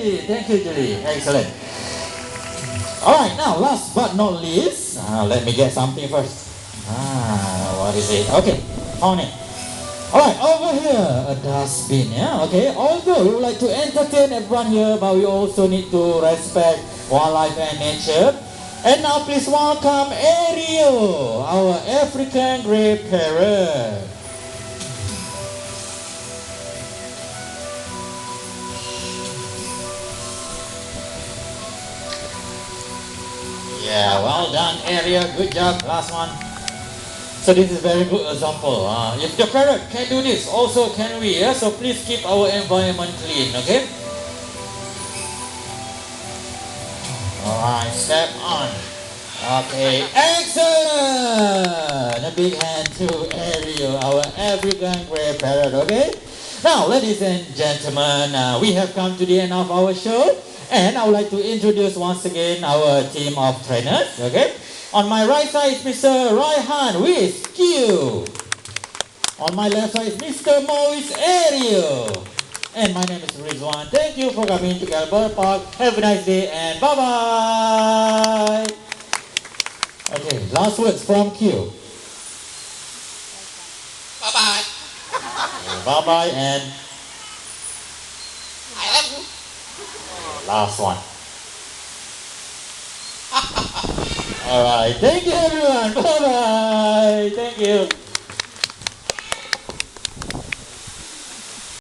Julie. Thank you, Julie. Excellent. Alright, now last but not least, let me get something first. What is it? Okay, found it. Alright, over here, a dustbin, yeah, okay. Although we would like to entertain everyone here, but we also need to respect wildlife and nature. And now please welcome Ariel, our African grey parrot. Yeah, well done Ariel, good job, last one. So this is very good example. If the parrot can do this, also can we, yeah? So please keep our environment clean, okay? Alright, step on. Okay, excellent! A big hand to Ariel, our African grey parrot, okay? Now, ladies and gentlemen, we have come to the end of our show. And I would like to introduce once again our team of trainers, okay? On my right side is Mr. Raihan with Q. On my left side is Mr. Moise Ariel. And my name is Rizwan. Thank you for coming to Galbert Park. Have a nice day and bye-bye. Okay, last words from Q. Bye-bye. Bye-bye and I love you. last one. Alright, thank you everyone. Bye-bye. Thank you.